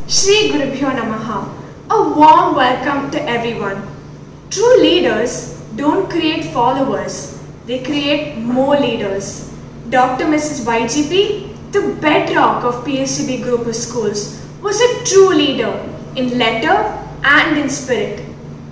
Shri Gurubhyo Namaha. A warm welcome to everyone. True leaders don't create followers, they create more leaders. Dr. Mrs. YGP, the bedrock of PSCB Group of Schools, was a true leader in letter and in spirit,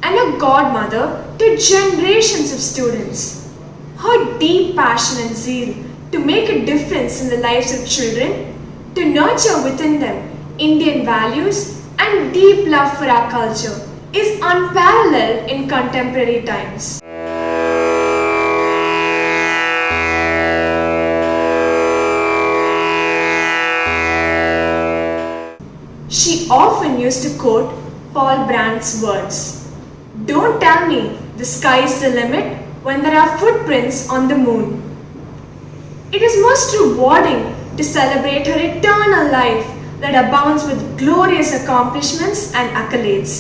and a godmother to generations of students. Her deep passion and zeal to make a difference in the lives of children, to nurture within them Indian values and deep love for our culture is unparalleled in contemporary times. She often used to quote Paul Brandt's words, "Don't tell me the sky is the limit when there are footprints on the moon." It is most rewarding to celebrate her eternal life that abounds with glorious accomplishments and accolades.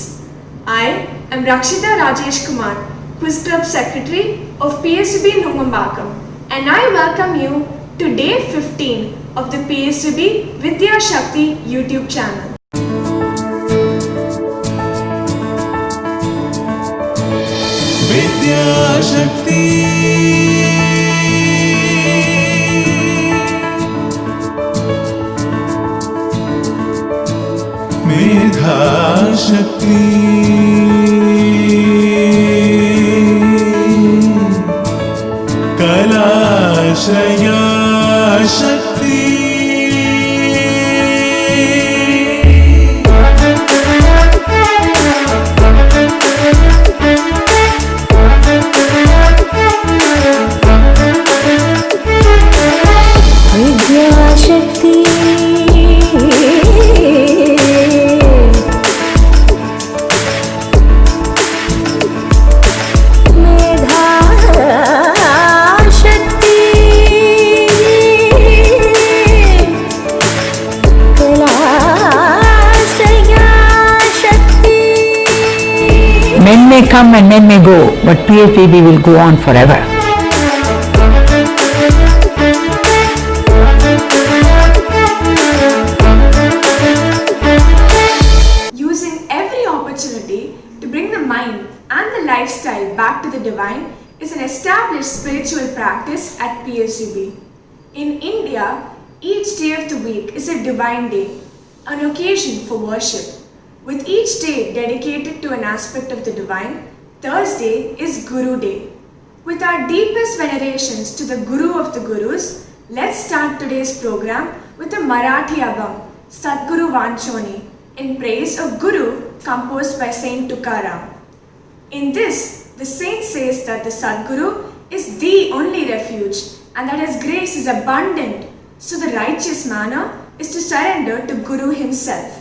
I am Rakshita Rajesh Kumar, Quiz Club Secretary of PSCB Nungambakam, and I welcome you to Day 15 of the PSCB Vidya Shakti YouTube channel. Vidya Shakti. Medha Shakti, Kalashaya Shakti. Vidya Shakti. Men may come and men may go, but PSCB will go on forever. Using every opportunity to bring the mind and the lifestyle back to the divine is an established spiritual practice at PSCB. In India, each day of the week is a divine day, an occasion for worship. With each day dedicated to an aspect of the divine, Thursday is Guru Day. With our deepest venerations to the Guru of the Gurus, let's start today's program with a Marathi abhang, Sadguru Vanchoni, in praise of Guru composed by Saint Tukaram. In this, the saint says that the Sadguru is the only refuge and that his grace is abundant, so the righteous manner is to surrender to Guru himself.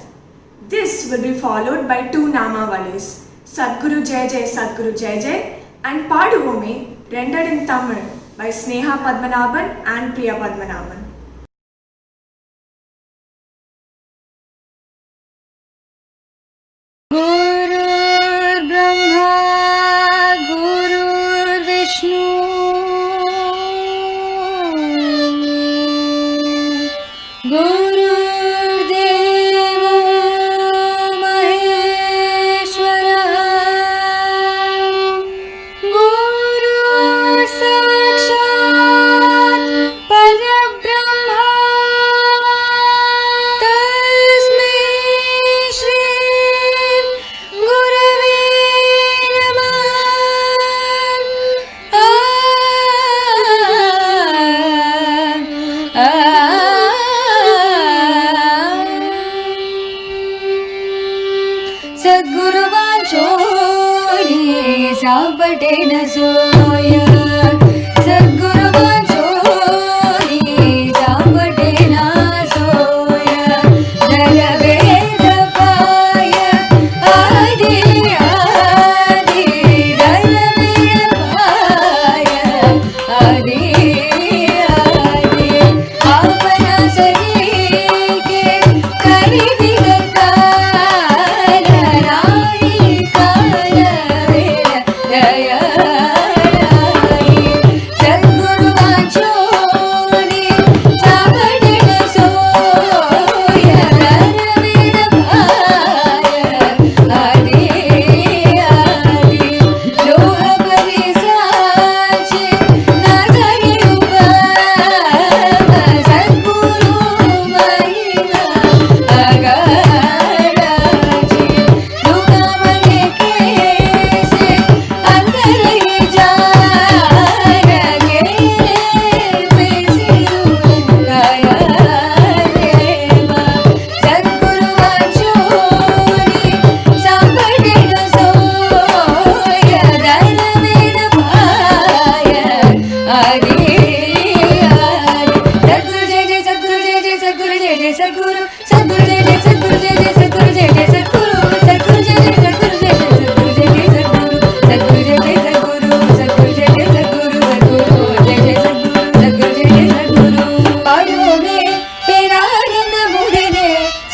This will be followed by two Namavalis, Sadguru Jai Jai Sadguru Jai Jai and Paduvome, rendered in Tamil by Sneha Padmanabhan and Priya Padmanabhan. Guru Brahma, Guru Vishnu, Guru Sadguru Vanchoni Sabate na soya Sadguru Vanchoni Sabate na soya Dala Veda Paya Adi Adi Dala Veda Paya Adi Adi Apana Sari Ke Kari Digata Jaya जय जय सद्गुरु सद्गुरु जय जय सद्गुरु सद्गुरु जय जय सद्गुरु सद्गुरु जय जय सद्गुरु पाडुवोमे पेरानंद मुदने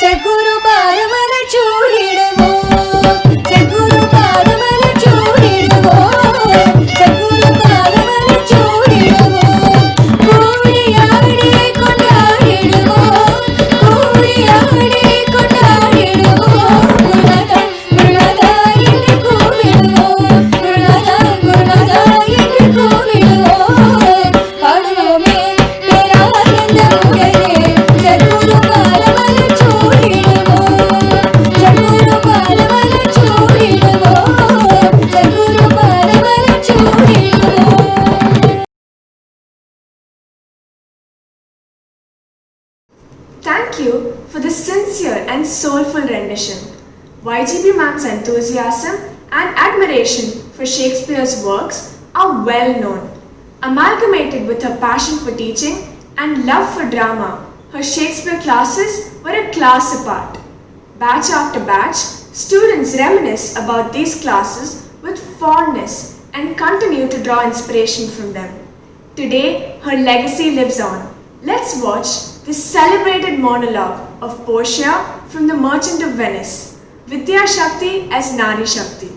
सद्गुरु पादमल चूडिडुवो सद्गुरु पादमल चूडिडुवो सद्गुरु पादमल चूडिडुवो കൂടിയാടി കൊണ്ടാടിടുവോ കൂടിയാടി കൊണ്ടാടിടുവോ ഗുരുനാഥ ഗുരുനാഥ എന്റെ കൂവിടുവോ ഗുരുനാഥ ഗുരുനാഥ എന്റെ കൂവിടുവോ പാടുവോമേ പേരാനന്ദ Murali Sadhguru പാദമല ചൂടിടുവോ Sadhguru പാദമല ചൂടിടുവോ Sadhguru പാദമല ചൂടിടുവോ. Thank you for the sincere and soulful rendition. YGP ma'am's enthusiasm and admiration for Shakespeare's works are well known. Amalgamated with her passion for teaching and love for drama, her Shakespeare classes were a class apart. Batch after batch, students reminisce about these classes with fondness and continue to draw inspiration from them. Today, her legacy lives on. Let's watch the celebrated monologue of Portia from The Merchant of Venice, Vidya Shakti as Nari Shakti.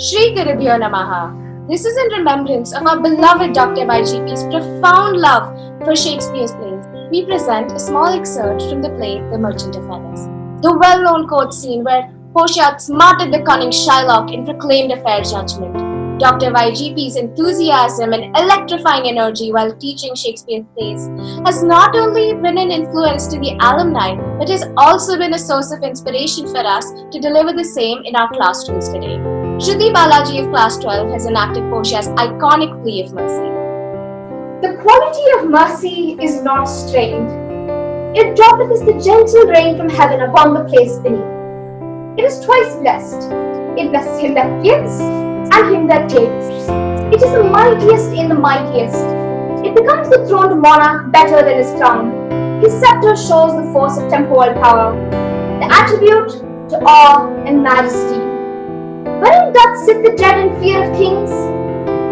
Shri Gurubhyo Namaha. This is in remembrance of our beloved Dr. YGP's profound love for Shakespeare's plays. We present a small excerpt from the play The Merchant of Venice. The well-known court scene where Portia outsmarted the cunning Shylock in proclaimed a fair judgment. Dr. YGP's enthusiasm and electrifying energy while teaching Shakespeare plays has not only been an influence to the alumni, but has also been a source of inspiration for us to deliver the same in our classrooms today. Shruti Balaji of Class 12 has enacted Portia's iconic plea of mercy. The quality of mercy is not strained. It droppeth as the gentle rain from heaven upon the place beneath. It is twice blessed. It blesses him that gives and him that takes. It is the mightiest in the mightiest. It becomes the throned monarch better than his crown. His scepter shows the force of temporal power, the attribute to awe and majesty. Wherein doth sit the dread and fear of kings?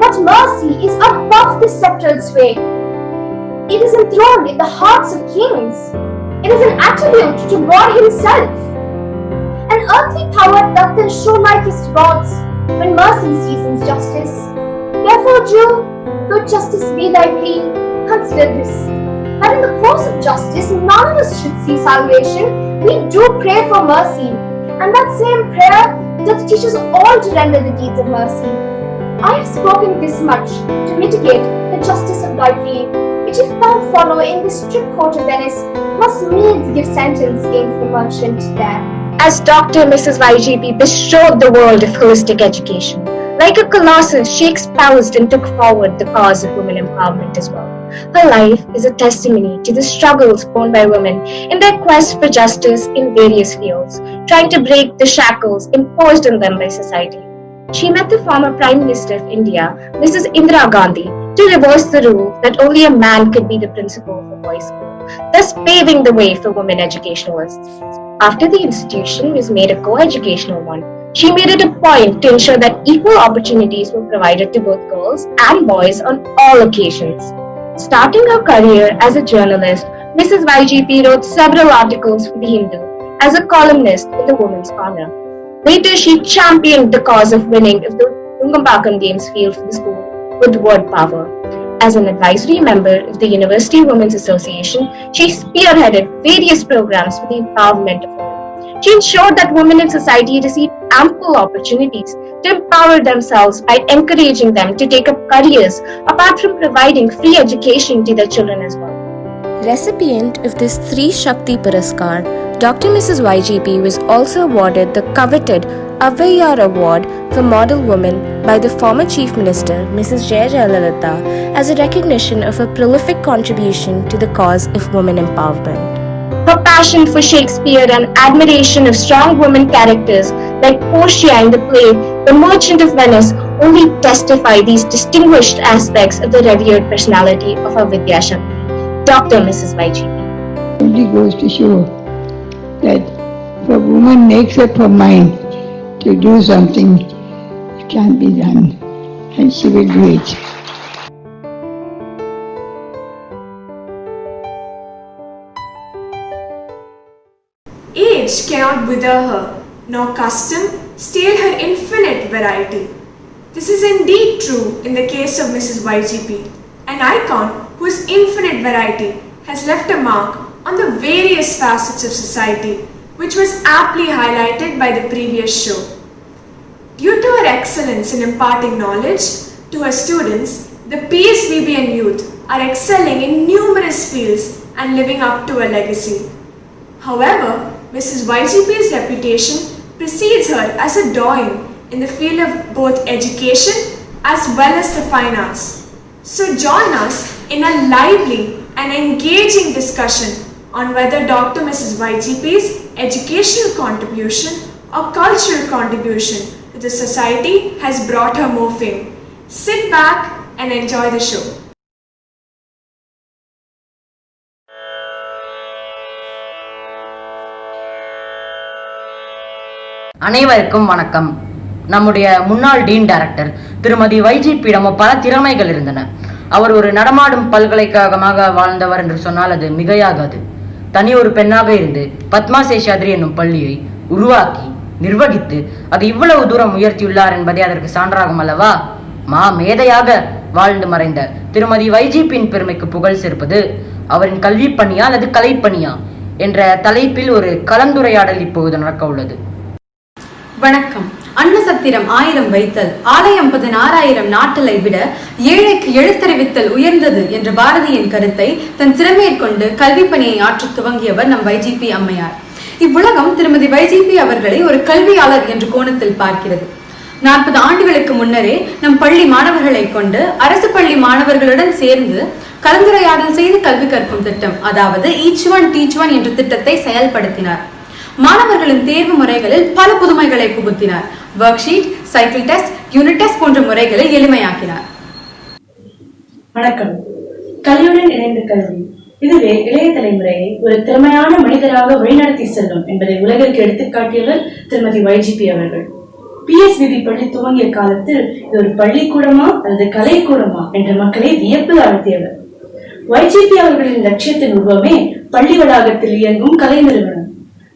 But mercy is above the sceptred sway. It is enthroned in the hearts of kings. It is an attribute to God himself. An earthly power doth then show likest gods when mercy seasons justice. Therefore, Jew, though justice be thy plea, consider this, that in the course of justice none of us should see salvation. We do pray for mercy, and that same prayer doth teach us all to render the deeds of mercy. I have spoken this much to mitigate the justice of thy plea, which if thou follow in this strict court of Venice, must needs give sentence against the merchant there. As Dr. Mrs. YGP bestrode the world of holistic education, like a colossus, she espoused and took forward the cause of women empowerment as well. Her life is a testimony to the struggles borne by women in their quest for justice in various fields, trying to break the shackles imposed on them by society. She met the former Prime Minister of India, Mrs. Indira Gandhi, to reverse the rule that only a man could be the principal of a boys' school, thus paving the way for women educationalists. After the institution was made a co-educational one, she made it a point to ensure that equal opportunities were provided to both girls and boys on all occasions. Starting her career as a journalist, Mrs. YGP wrote several articles for The Hindu as a columnist in the Women's Corner. Later, she championed the cause of winning of the Nungampakkam Games field for the school with word power. As an advisory member of the University Women's Association, she spearheaded various programs for the empowerment of women. She ensured that women in society received ample opportunities to empower themselves by encouraging them to take up careers apart from providing free education to their children as well. Recipient of this Sri Shakti Puraskar, Dr. Mrs. YGP was also awarded the coveted Avvaiyar Award for Model Woman by the former Chief Minister, Mrs. Jayalalitha, as a recognition of her prolific contribution to the cause of women empowerment. Her passion for Shakespeare and admiration of strong women characters like Portia in the play The Merchant of Venice only testify these distinguished aspects of the revered personality of our Vidya Shakti, Dr. Mrs. YGP. It goes to show that if a woman makes up her mind to do something, it can be done, and she will do it. Age cannot wither her, nor custom stale her infinite variety. This is indeed true in the case of Mrs. YGP, an icon whose infinite variety has left a mark on the various facets of society, which was aptly highlighted by the previous show. Due to her excellence in imparting knowledge to her students, the PSVBN youth are excelling in numerous fields and living up to her legacy. However, Mrs. YGP's reputation precedes her as a doyen in the field of both education as well as the fine arts. So join us in a lively and engaging discussion on whether Dr. Mrs. YGP's educational contribution or cultural contribution to the society has brought her more fame. Sit back and enjoy the show. அனைவருக்கும் வணக்கம். நம்முடைய முன்னாள் dean director திருமதி YGP-யிடம் பல திறமைகள் இருந்தன. அவர் ஒரு நடமாடும் பல்கலைக்கழகமாக வாழ்ந்தவர் என்று சொன்னால் அது மிகையாகாது. தனி ஒரு பெண்ணாக இருந்து பத்மா சேஷாத்ரி என்னும் பள்ளியை உருவாக்கி நிர்வகித்து அது இவ்வளவு தூரம் உயர்த்தியுள்ளார் என்பதே அதற்கு சான்றாகும் அல்லவா? மேதையாக வாழ்ந்து மறைந்த திருமதி YGP-யின் பெருமைக்கு புகழ் சேர்ப்பது அவரின் கல்வி பணியா அல்லது கலைப்பணியா என்ற தலைப்பில் ஒரு கலந்துரையாடல் இப்போது நடக்க உள்ளது. வணக்கம். அன்னசத்திரம் 1000 வைத்தல், ஆலயம் 16,000 நாட்டலை விட ஏழைக்கு எழுத்தறிவித்தல் உயர்ந்தது என்ற பாரதியின் கருத்தை தன் திறமையைக் கல்வி பணியை ஆற்ற துவங்கியவர் நம் YGP அம்மையார். இவ்வுலகம் திருமதி YGP அவர்களை ஒரு கல்வியாளர் என்ற கோணத்தில் பார்க்கிறது. 40 ஆண்டுகளுக்கு முன்னரே நம் பள்ளி மாணவர்களை கொண்டு அரசு பள்ளி மாணவர்களுடன் சேர்ந்து கலந்துரையாடல் செய்து கல்வி கற்கும் திட்டம், அதாவது ஈச் ஒன் டீச் ஒன் என்ற திட்டத்தை செயல்படுத்தினார். மாணவர்களின் தேர்வு முறைகளில் பல புதுமைகளை புகுத்தினார். Worksheet, cycle test, unit test போன்ற முறைகளை எளிமையாக்கினார். வணக்கம். கல்வியுடன் இணைந்த கல்வி, இதுவே இளைய தலைமுறையை ஒரு திறமையான மனிதராக வழிநடத்தி செல்லும் என்பதை உலகிற்கு எடுத்துக்காட்டியவர் திருமதி YGP அவர்கள். PSVB பள்ளி துவங்கிய காலத்தில் இது ஒரு பள்ளிக்கூடமா அல்லது கலைக்கூடமா என்ற மக்களை வியப்பில் ஆழ்த்தியவர். YGP அவர்களின் லட்சியத்தின் உருவமே பள்ளி வளாகத்தில் இயங்கும் கலை நிறுவனம்.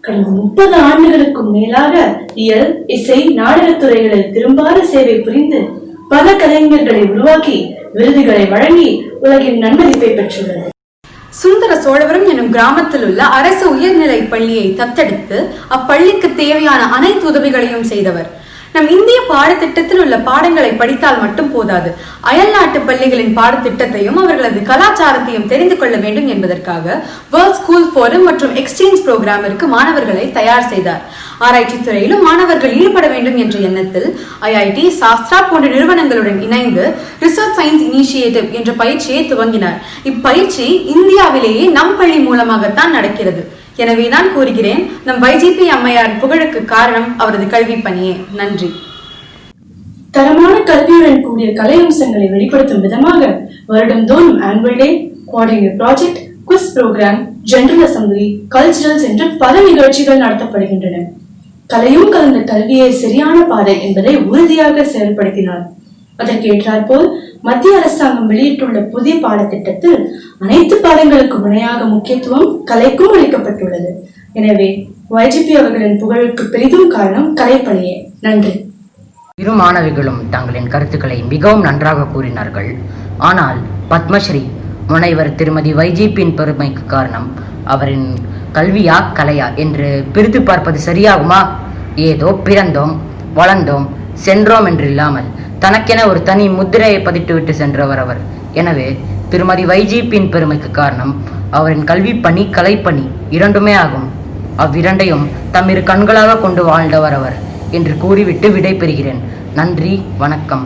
கடந்த 30 ஆண்டுகளுக்கும் மேலாக இயல், இசை, நாடகத் துறைகளில் திரும்பாத சேவை புரிந்து பல கலைஞர்களை உருவாக்கி விருதுகளை வழங்கி உலகின் நன்மதிப்பை பெற்றுள்ளது. சுந்தர சோழவரம் எனும் கிராமத்தில் உள்ள அரசு உயர்நிலை பள்ளியை தத்தெடுத்து அப்பள்ளிக்கு தேவையான அனைத்து உதவிகளையும் செய்தவர். நம் இந்திய பாடத்திட்டத்தில் உள்ள பாடங்களை படித்தால் மட்டும் போதாது, அயல் நாட்டு பள்ளிகளின் பாடத்திட்டத்தையும் அவர்களது கலாச்சாரத்தையும் தெரிந்து கொள்ள வேண்டும் என்பதற்காக வேர்ல்ட் ஸ்கூல் ஃபோரம் மற்றும் எக்ஸ்சேஞ்ச் புரோகிராமிற்கு மாணவர்களை தயார் செய்தார். ஆராய்ச்சி துறையிலும் மாணவர்கள் ஈடுபட வேண்டும் என்ற எண்ணத்தில் IIT, சாஸ்திரா போன்ற நிறுவனங்களுடன் இணைந்து ரிசர்ச் சயின்ஸ் இனிஷியேட்டிவ் என்ற பயிற்சியை துவங்கினார். இப்பயிற்சி இந்தியாவிலேயே நம் பள்ளி மூலமாகத்தான் நடக்கிறது. எனவேதான் கூறுகிறேன், நம் YGP அம்மையார் புகழுக்கு காரணம் அவரது கல்வி பணியே. நன்றி. தரமான கல்வியுடன் கூடிய கலை அம்சங்களை வெளிப்படுத்தும் விதமாக வருடந்தோறும் annual day, quarterly project, quiz programme, general assembly, culturals என்று பல நிகழ்ச்சிகள் நடத்தப்படுகின்றன. கலையும் கலந்த கல்வியை சரியான பாதை என்பதை உறுதியாக செயல்படுத்தினார். அதற்கேற்றாற்போல் மத்திய அரசாங்கம் வெளியிட்டுள்ள புதிய பாடத்திட்டத்தில் அனைத்து பாடங்களுக்கும் இணையாக முக்கியத்துவம் கலைக்கும் அளிக்கப்பட்டுள்ளது. எனவே YGP அவர்களின் புகழுக்கு பெரிதும் காரணம் கலைப்பணியே. நன்றி. இரு மாணவிகளும் தங்களின் கருத்துக்களை மிகவும் நன்றாக கூறினார்கள். ஆனால் பத்மஸ்ரீ முனைவர் திருமதி YGP-யின் பெருமைக்கு காரணம் அவரின் கல்வியா கலையா என்று பிரித்து பார்ப்பது சரியாகுமா? ஏதோ பிறந்தோம், வளர்ந்தோம், சென்றோம் என்று இல்லாமல் தனக்கென ஒரு தனி முத்திரையை பதித்துவிட்டு சென்றவர் அவர். எனவே திருமதி YGP-யின் பெருமைக்கு காரணம் அவரின் கல்வி பணி, கலைப்பணி இரண்டுமே ஆகும். அவ்விரண்டையும் தம்மிரு கண்களாக கொண்டு வாழ்ந்தவர் அவர் என்று கூறிவிட்டு விடை பெறுகிறேன். நன்றி, வணக்கம்.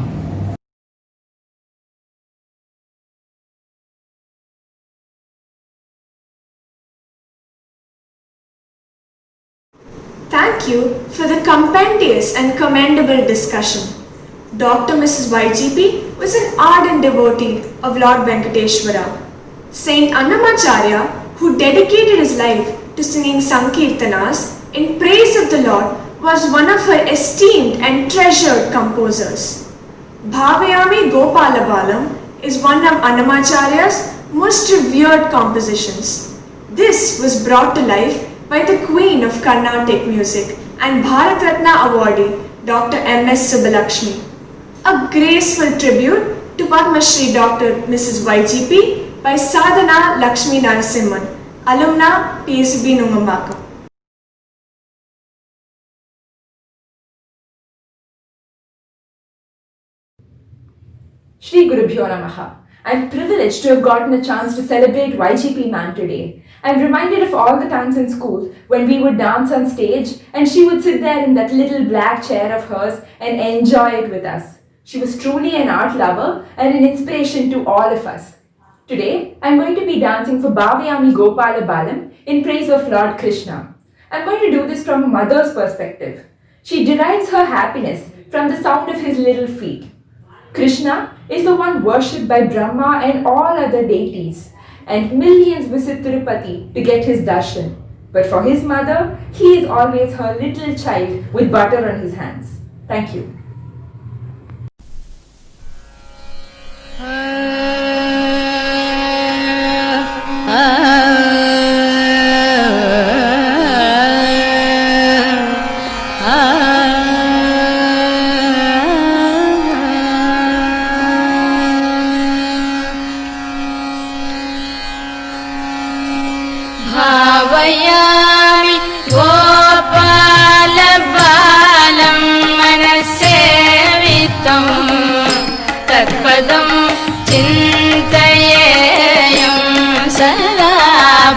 Thank you for the compendious and commendable discussion. Dr. Mrs. YGP was an ardent devotee of Lord Venkateshwara. Saint Annamacharya, who dedicated his life to singing Sankirtanas in praise of the Lord was one of her esteemed and treasured composers. Bhavayami Gopalabalam is one of Annamacharya's most revered compositions. This was brought to life by the Queen of Carnatic music and Bharat Ratna awardee Dr. M.S. Subbalakshmi. A graceful tribute to Padma Shri Dr. Mrs. YGP by Sadhana Lakshmi Narasimhan, alumna PSB Nungambakam. Shri Gurubhyo Namaha. I'm privileged to have gotten a chance to celebrate YGP Ma'am today. I'm reminded of all the times in school when we would dance on stage and she would sit there in that little black chair of hers and enjoy it with us. She was truly an art lover and an inspiration to all of us. Today, I'm going to be dancing for Bhavayami Gopala Balam in praise of Lord Krishna. I'm going to do this from a mother's perspective. She derives her happiness from the sound of his little feet. Krishna is the one worshipped by Brahma and all other deities, and millions visit Tirupati to get his darshan. But for his mother, he is always her little child with butter on his hands. Thank you. भावयामि गोपालबालं मनसेवितं तत्पदं चिन्तयेयं सदा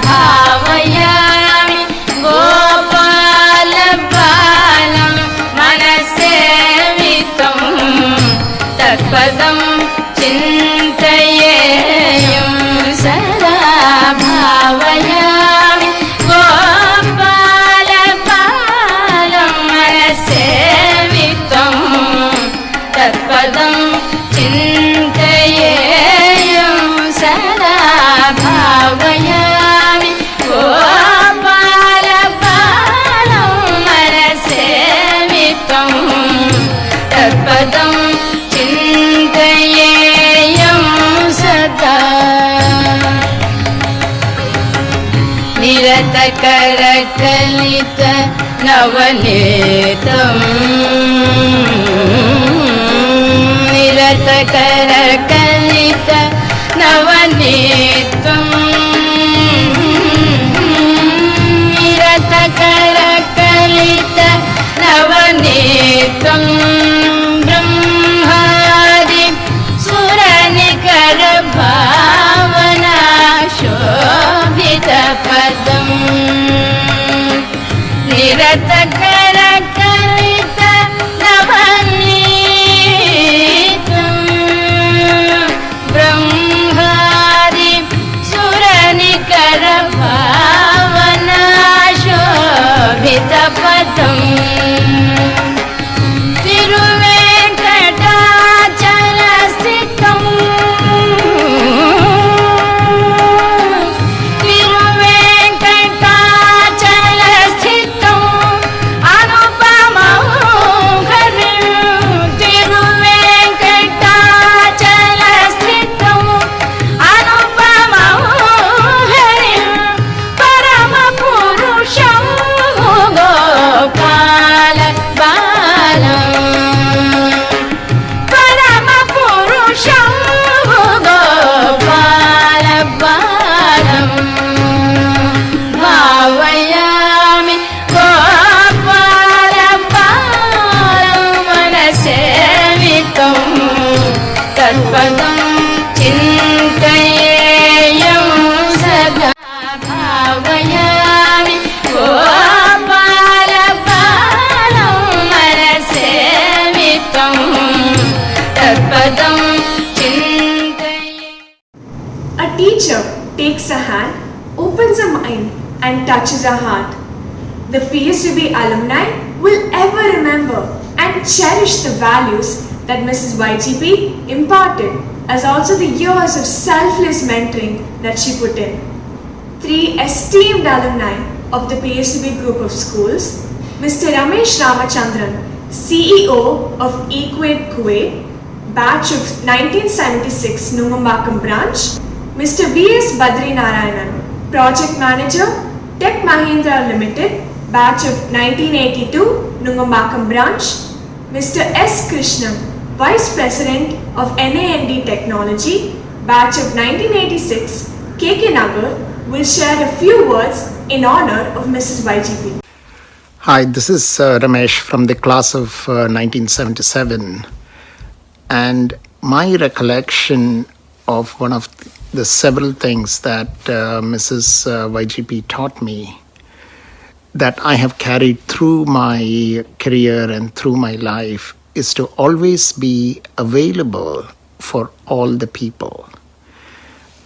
भावयामि गोपालबालं मनसेवितं तत्पदं चिन्तयेयं सदा भावयामि गोपालबालं मनसेवितं तत्पदं चिन्तयेयं सदा भावयामि गोपालबालं मनसेवितं तत्पदं चिन्तयेयं सदा निरतकरकलित नवनीतं निरतकरकलित नवनीतं निरतकरकलित नवनीतं ब्रह्मादि सुरनिकर भावना शोभितपदम् निरतकरकलित नवनीतं ब्रह्मादि सुरनिकर भावना शोभितपदम् तिरुवेङ्कटाचलस्थितम् तिरुवेङ्कटाचलस्थितम् अनुपमं हरिं तिरुवेङ्कटाचलस्थितम् अनुपमं हरिं परमपुरुषं गोपालबालम् परमपुरुषं गोपालबालम् भावयामि गोपालबालं मनसेवितं तत्पदं चिन्तयेयं सदा भावयामि गोपालबालं मनसेवितं तत्पदं चिन्तयेयम्. A teacher takes a hand, opens a mind, and touches a heart. The PSUB alumni will ever remember and cherish the values that Mrs. YGP imparted, as also the years of selfless mentoring that she put in. 3 esteemed alumni of the PSB Group of Schools, Mr. Ramesh Ramachandran, CEO of Equate Kuwait, batch of 1976 Nungambakam branch, Mr. V.S. Badri Narayanan, Project Manager, Tech Mahindra Limited, batch of 1982 Nungambakam branch, Mr. S. Krishnam, Vice President of NAND Technology, batch of 1986 KK Nagar, will share a few words in honor of Mrs. YGP. Hi, this is Ramesh from the class of 1977, and my recollection of one of the several things that Mrs. YGP taught me that I have carried through my career and through my life is to always be available for all the people.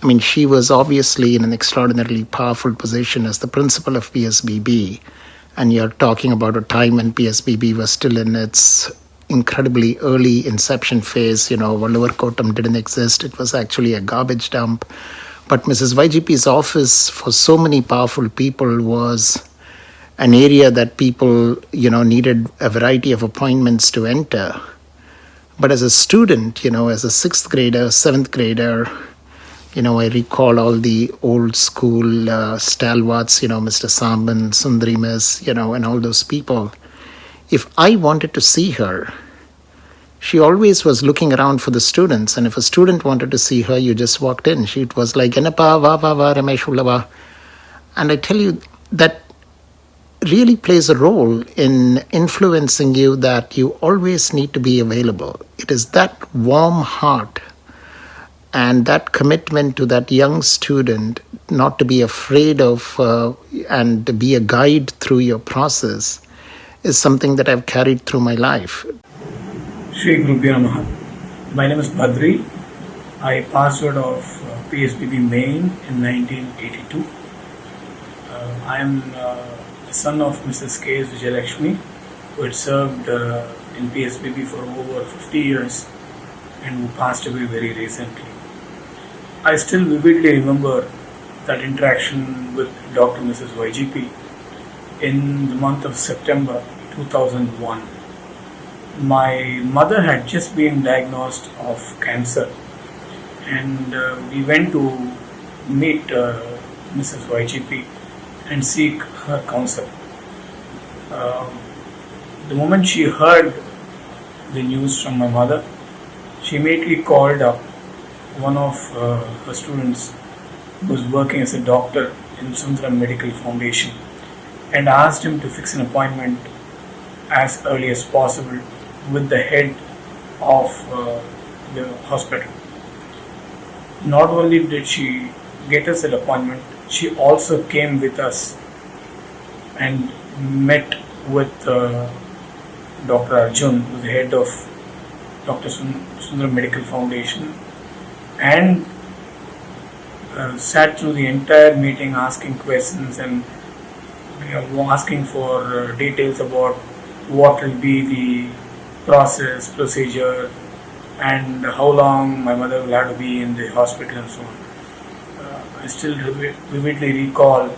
I mean, she was obviously in an extraordinarily powerful position as the principal of PSBB, and you're talking about a time when PSBB was still in its incredibly early inception phase. Lower Kotam didn't exist. It was actually a garbage dump. But Mrs. YGP's office for so many powerful people was an area that people, needed a variety of appointments to enter. But as a student, as a 6th grader, 7th grader, I recall all the old school stalwarts, Mr. Samban, Sundari Miss, and all those people. If I wanted to see her, she always was looking around for the students. And if a student wanted to see her, you just walked in. She was like, Enapa, va, va, va, Ramesh Ullava. And I tell you, that really plays a role in influencing you that you always need to be available. It is that warm heart and that commitment to that young student not to be afraid of and to be a guide through your process is something that I've carried through my life. Shri Gurubhyo Namaha. My name is Badri. I passed out of PSBB Main in 1982. I am the son of Mrs. K. S. Vijayalakshmi, who had served in PSBB for over 50 years and who passed away very recently. I still vividly remember that interaction with Dr. Mrs. YGP in the month of September 2001. My mother had just been diagnosed of cancer, and we went to meet Mrs. YGP and seek her counsel. The moment she heard the news from my mother, she immediately called up one of her students who was working as a doctor in Sundaram Medical Foundation and asked him to fix an appointment as early as possible with the head of the hospital. Not only did she get us that appointment, she also came with us and met with Dr. Arjun, who is the head of Dr. Sundaram Medical Foundation, and sat through the entire meeting asking questions and asking for details about what will be the procedure, and how long my mother will have to be in the hospital and so on. I still vividly recall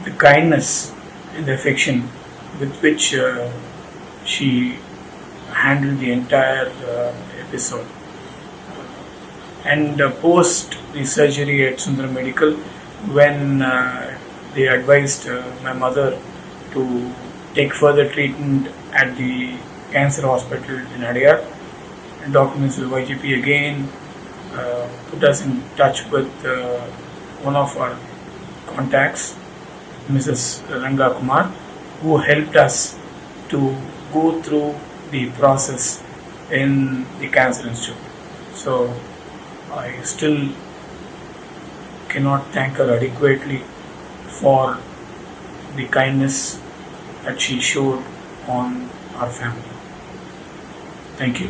the kindness and the affection with which she handled the entire episode. And post the surgery at Sundaram Medical, when they advised my mother to take further treatment at the cancer hospital in Adyar, Dr. Mrs. YGP again put us in touch with one of our contacts, Mrs. Ranga Kumar, who helped us to go through the process in the Cancer Institute. So I still cannot thank her adequately for the kindness that she showed on our family. Thank you.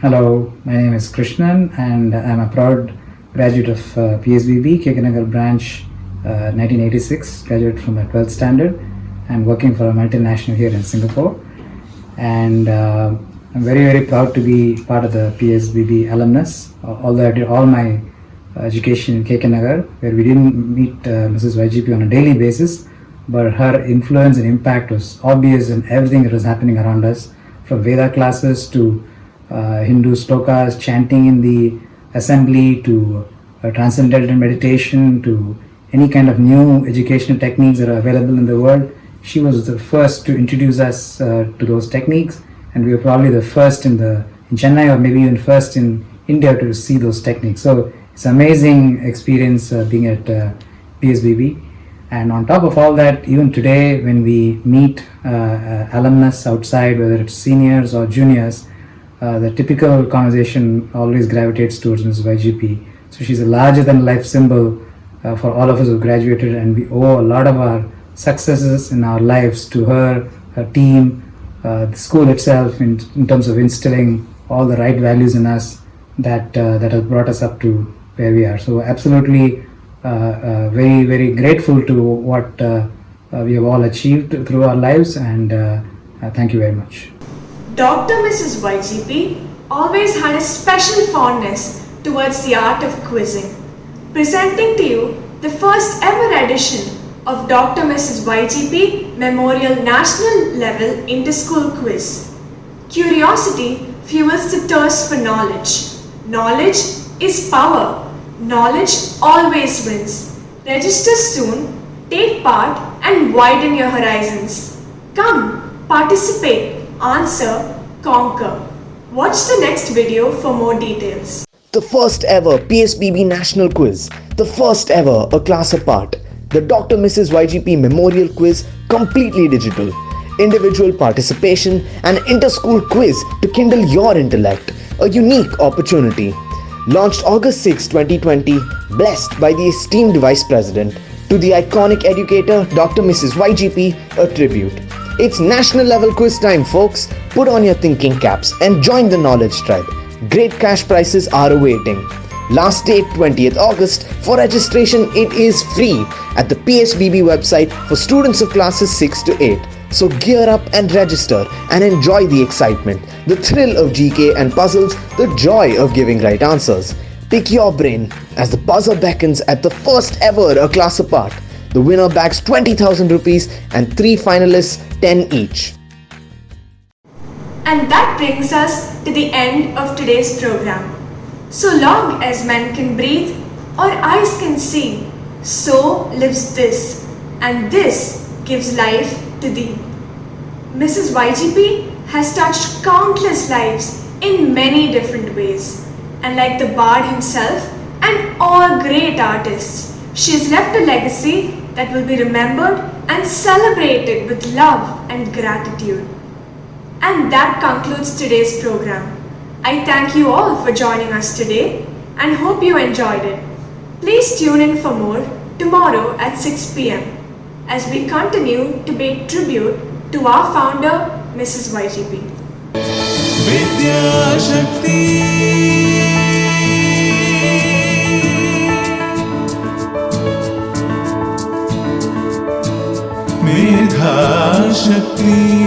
Hello, my name is Krishnan and I'm a proud graduate of PSBB, KK branch 1986, graduate from the 12th standard and working for a multinational here in Singapore. And I'm very, very proud to be part of the PSBB alumnus, although I did all my education in KK Nagar, where we didn't meet Mrs. YGP on a daily basis, but her influence and impact was obvious in everything that was happening around us, from Veda classes to Hindu slokas, chanting in the assembly, to transcendental meditation, to any kind of new educational techniques that are available in the world. She was the first to introduce us to those techniques, and we were probably the first in Chennai, or maybe even first in India, to see those techniques. So it's an amazing experience being at PSBB. And on top of all that, even today when we meet alumnus outside, whether it's seniors or juniors, the typical conversation always gravitates towards Ms. YGP. So she's a larger than life symbol for all of us who graduated, and we owe a lot of our successes in our lives to her team, the school itself, in terms of instilling all the right values in us that have brought us up to where we are. So absolutely very, very grateful to what we have all achieved through our lives, and thank you very much. Dr. Mrs. YGP always had a special fondness towards the art of quizzing. Presenting to you the first ever edition of Dr. Mrs. YGP Memorial National Level Inter-School Quiz. Curiosity fuels the thirst for knowledge. Knowledge is power. Knowledge always wins. Register soon, take part, and widen your horizons. Come, participate, answer, conquer. Watch the next video for more details. The first ever PSBB National Quiz. The first ever a class apart. The Dr. Mrs. YGP Memorial Quiz, completely digital. Individual participation and inter-school quiz to kindle your intellect. A unique opportunity. Launched August 6, 2020, blessed by the esteemed Vice President. To the iconic educator, Dr. Mrs. YGP, a tribute. It's national level quiz time, folks. Put on your thinking caps and join the knowledge tribe. Great cash prizes are awaiting. Last date 20th August. For registration it is free at the PSBB website for students of classes 6 to 8. So gear up and register and enjoy the excitement, the thrill of GK and puzzles, the joy of giving right answers. Pick your brain as the buzzer beckons at the first ever a class apart. The winner bags 20,000 rupees and 3 finalists 10 each. And that brings us to the end of today's program. So long as men can breathe or eyes can see, so lives this, and this gives life to thee. Mrs. YGP has touched countless lives in many different ways, and like the bard himself and all great artists, she has left a legacy that will be remembered and celebrated with love and gratitude. And that concludes today's program. I thank you all for joining us today and hope you enjoyed it. Please tune in for more tomorrow at 6 p.m. as we continue to pay tribute to our founder, Mrs. YGP. Vidya Shakti, Megha Shakti.